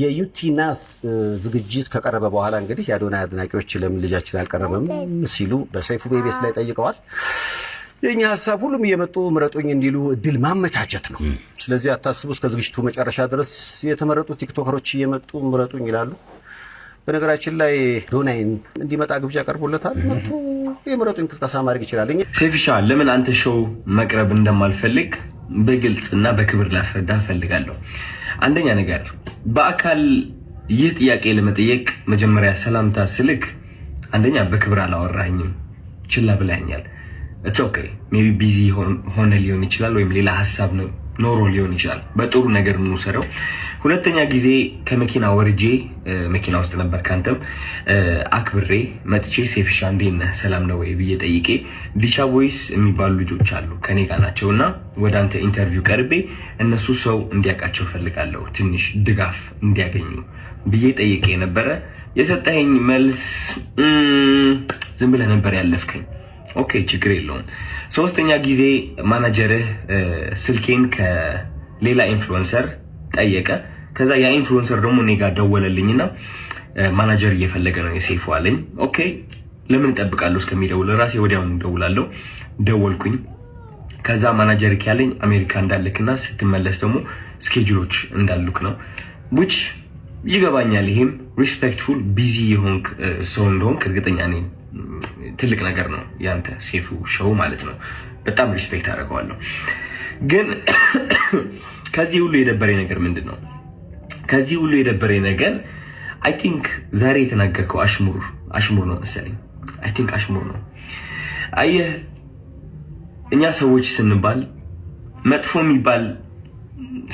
የዩቲናስ ዝግጅት ከቀረበ በኋላ እንግዲህ የአዶናይ አድናቂዎች ለምን ልጃችን አልቀረበም ሲሉ በሰይፉ ቤቤስ ላይ ጠይቀዋል። የኛ ሐሳብ ሁሉም እየመጡ ምረጡኝ እንዲሉ እድል ማመቻቸት ነው። ስለዚህ አታስቡ፣ እስከ ዝግጅቱ መጨረሻ ድረስ የተመረጡ ቲክቶከሮች እየመጡ ምረጡኝ ይላሉ። በነገራችን ላይ አዶናይን እንዲመጣ ግብዣ ቀርቦለታል። መጥቶ የምረጡኝ ቅስቀሳ ማድረግ ይችላል። ሴፊሻ ለምን አንተ ሾው መቅረብ እንደማልፈልግ በግልጽና በክብር ላስረዳ ፈልጋለሁ። አንደኛ ነገር በአካል ይህ ጥያቄ ለመጠየቅ መጀመሪያ ሰላምታ ስልክ አንደኛ በክብር አላወራኝም፣ ችላ ብላኛል። it's okay maybe ቢዚ ሆነ ሊሆን ይችላል፣ ወይም ሌላ ሐሳብ ነው ኖሮ ሊሆን ይችላል። በጥሩ ነገር እንውሰደው። ሁለተኛ ጊዜ ከመኪና ወርጄ መኪና ውስጥ ነበር ካንተም አክብሬ መጥቼ ሴፊሻ እንዴት ነህ ሰላም ነው ወይ ብዬ ጠይቄ ዲቻ ቦይስ የሚባሉ ልጆች አሉ ከኔ ጋር ናቸውና ወደ አንተ ኢንተርቪው ቀርቤ እነሱ ሰው እንዲያውቃቸው ፈልጋለሁ ትንሽ ድጋፍ እንዲያገኙ ብዬ ጠይቄ ነበረ። የሰጠኸኝ መልስ ዝም ብለህ ነበር ያለፍከኝ። ኦኬ ችግር የለውም። ሶስተኛ ጊዜ ማናጀርህ ስልኬን ከሌላ ኢንፍሉዌንሰር ጠየቀ። ከዛ ያ ኢንፍሉዌንሰር ደግሞ እኔ ጋር ደወለልኝና ማናጀር እየፈለገ ነው የሴፉ አለኝ። ኦኬ ለምን እጠብቃለሁ እስከሚደውል ራሴ ወዲያውኑ ደውላለሁ። ደወልኩኝ። ከዛ ማናጀር ያለኝ አሜሪካ እንዳልክና ስትመለስ ደግሞ ስኬጁሎች እንዳሉክ ነው። which ይገባኛል። ይሄም ሪስፔክትፉል ቢዚ የሆንክ ሰው እንደሆንክ እርግጠኛ ነኝ። ትልቅ ነገር ነው ያንተ ሴፉ ሾው ማለት ነው። በጣም ሪስፔክት አደርገዋለሁ። ግን ከዚህ ሁሉ የደበረኝ ነገር ምንድነው? ከዚህ ሁሉ የደበረኝ ነገር አይ ቲንክ ዛሬ የተናገርከው አሽሙር ነው መሰለኝ። አይ ቲንክ አሽሙር ነው። አየህ እኛ ሰዎች ስንባል መጥፎ የሚባል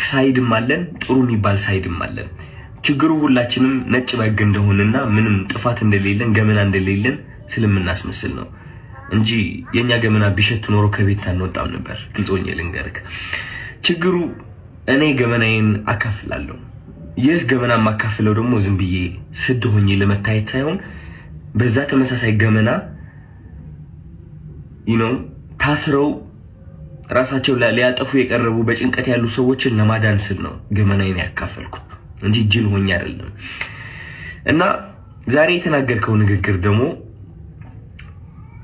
ሳይድም አለን፣ ጥሩ የሚባል ሳይድም አለን። ችግሩ ሁላችንም ነጭ በግ እንደሆነና ምንም ጥፋት እንደሌለን ገመና እንደሌለን ስለምናስመስል ነው እንጂ የኛ ገመና ቢሸት ኖሮ ከቤት አንወጣም ነበር። ግልጾኝ ልንገርክ፣ ችግሩ እኔ ገመናዬን አካፍላለሁ። ይህ ገመና ማካፍለው ደግሞ ዝም ብዬ ስድ ሆኜ ለመታየት ሳይሆን በዛ ተመሳሳይ ገመና ታስረው ራሳቸው ሊያጠፉ የቀረቡ በጭንቀት ያሉ ሰዎችን ለማዳን ስል ነው ገመናዬን ያካፈልኩት እንጂ ጅል ሆኜ አይደለም። እና ዛሬ የተናገርከው ንግግር ደግሞ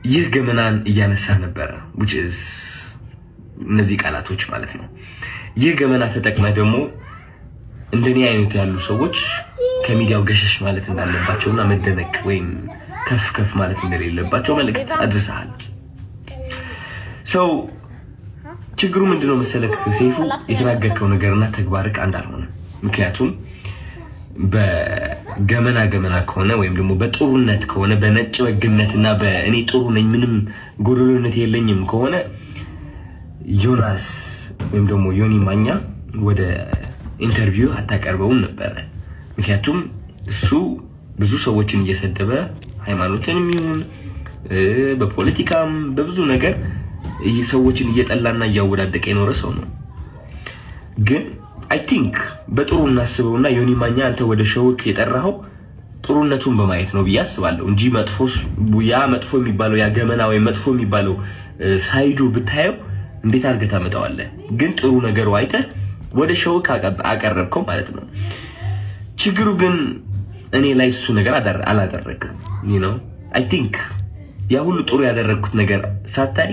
ይህ ገመናን እያነሳ ነበረ which is እነዚህ ቃላቶች ማለት ነው። ይህ ገመና ተጠቅመህ ደግሞ እንደኔ አይነት ያሉ ሰዎች ከሚዲያው ገሸሽ ማለት እንዳለባቸውና መደነቅ ወይም ከፍ ማለት እንደሌለባቸው መልእክት አድርሰሃል። ሰው ችግሩ ምንድነው መሰለህ ሰይፉ፣ የተናገርከው ነገርና ተግባርክ አንድ አልሆነም። ምክንያቱም በገመና ከሆነ ወይም ደግሞ በጥሩነት ከሆነ በነጭ ወግነትና በእኔ ጥሩ ነኝ ምንም ጎደሎነት የለኝም ከሆነ ዮናስ ወይም ደግሞ ዮኒ ማኛ ወደ ኢንተርቪው አታቀርበውም ነበር። ምክንያቱም እሱ ብዙ ሰዎችን እየሰደበ ሃይማኖትንም ይሁን በፖለቲካም በብዙ ነገር ሰዎችን እየጠላና እያወዳደቀ የኖረ ሰው ነው። ግን አይ ቲንክ በጥሩ እናስበውና ዮኒ ማኛ አንተ ወደ ሾውክ የጠራኸው ጥሩነቱን በማየት ነው ብዬ አስባለሁ እንጂ መጥፎ የሚባለው ያ ገመና ወይ መጥፎ የሚባለው ሳይዱ ብታየው እንዴት አድርገህ ታመጣዋለህ? ግን ጥሩ ነገሩ አይተህ ወደ ሾውክ አቀረብከው ማለት ነው። ችግሩ ግን እኔ ላይ እሱ ነገር አላደረግም። አይ ቲንክ ያ ሁሉ ጥሩ ያደረግኩት ነገር ሳታይ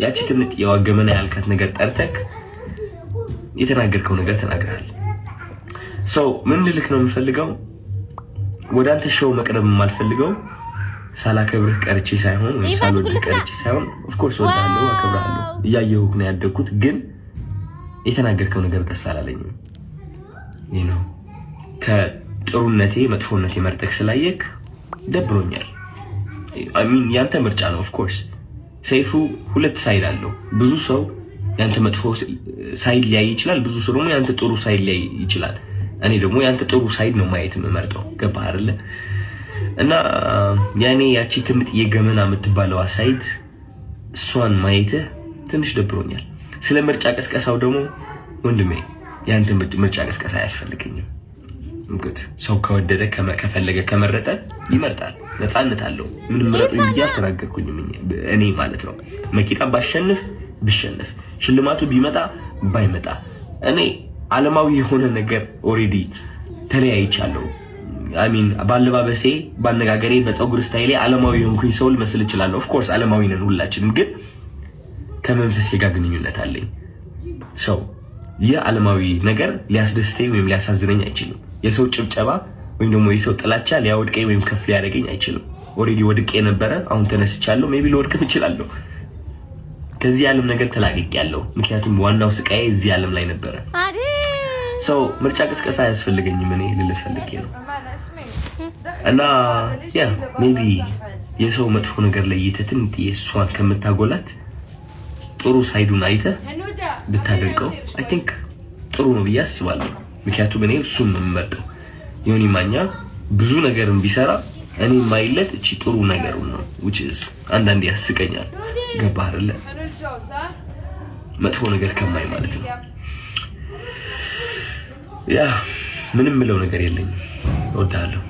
ያቺ ትንጥ የዋገመና ያልካት ነገር ጠርተክ የተናገርከው ነገር ተናግረሃል። ምን ልልክ ነው የምፈልገው፣ ወደ አንተ ሾው መቅረብ የማልፈልገው ሳላከብርህ ቀርቼ ሳይሆን ወይ ሳልወድህ ቀርቼ ሳይሆን ኦፍ ኮርስ ወዳለው አከብራለሁ እያየሁህ ነው ያደግኩት። ግን የተናገርከው ነገር ደስ አላለኝም። ከጥሩነቴ መጥፎነቴ መርጠክ ስላየክ ደብሮኛል። አይ ሚን ያንተ ምርጫ ነው። ኦፍ ኮርስ ሰይፉ ሁለት ሳይድ አለው። ብዙ ሰው ያንተ መጥፎ ሳይድ ሊያይ ይችላል፣ ብዙ ሰው ደግሞ ያንተ ጥሩ ሳይድ ሊያይ ይችላል። እኔ ደግሞ ያንተ ጥሩ ሳይድ ነው ማየት የምመርጠው። ገባህ አይደለ? እና ያኔ ያቺ ትምጥ የገመና የምትባለው ሳይድ እሷን ማየትህ ትንሽ ደብሮኛል። ስለ ምርጫ ቀስቀሳው ደግሞ ወንድሜ ያንተ ምርጫ ቀስቀሳ አያስፈልገኝም። እንግዲህ ሰው ከወደደ ከፈለገ ከመረጠ ይመርጣል፣ ነፃነት አለው። ምን ምረጡኝ እያስተናገርኩኝ እኔ ማለት ነው። መኪና ብሸነፍ ሽልማቱ ቢመጣ ባይመጣ እኔ ዓለማዊ የሆነ ነገር ኦሬዲ ተለያይቻለሁ። አሚን ባለባበሴ፣ ባነጋገሬ፣ በፀጉር ስታይሌ ዓለማዊ የሆንኩኝ ሰው ልመስል እችላለሁ። ኦፍ ኮርስ ዓለማዊ ነን ሁላችንም፣ ግን ከመንፈሴ ጋር ግንኙነት አለኝ። ሰው የዓለማዊ ነገር ሊያስደስተኝ ወይም ሊያሳዝነኝ አይችልም። የሰው ጭብጨባ ወይም ደግሞ የሰው ጥላቻ ሊያወድቀኝ ወይም ከፍ ሊያደርገኝ አይችልም። ኦሬዲ ወድቄ ነበረ፣ አሁን ተነስቻለሁ። ሜቢ ልወድቅም እችላለሁ። ከዚህ ዓለም ነገር ተላቅቄያለሁ። ምክንያቱም ዋናው ስቃዬ እዚህ ዓለም ላይ ነበረ። ሰው ምርጫ ቅስቀሳ አያስፈልገኝም። እኔ ልልህ ፈልጌ ነው። እና ያ ሜቢ የሰው መጥፎ ነገር ለይተህ ትንሽ እሷን ከምታጎላት ጥሩ ሳይዱን አይተህ ብታደንቀው አይ ቲንክ ጥሩ ነው ብዬ አስባለሁ። ምክንያቱም እኔ እሱን ነው የምመርጠው። ዮኒ ማኛ ብዙ ነገርን ቢሰራ እኔ ማይለት እቺ ጥሩ ነገሩን ነው which is አንዳንዴ ያስቀኛል። ገባህ አይደለ? መጥፎ ነገር ከማይ ማለት ነው። ያ ምንም ምለው ነገር የለኝም። እወዳለሁ።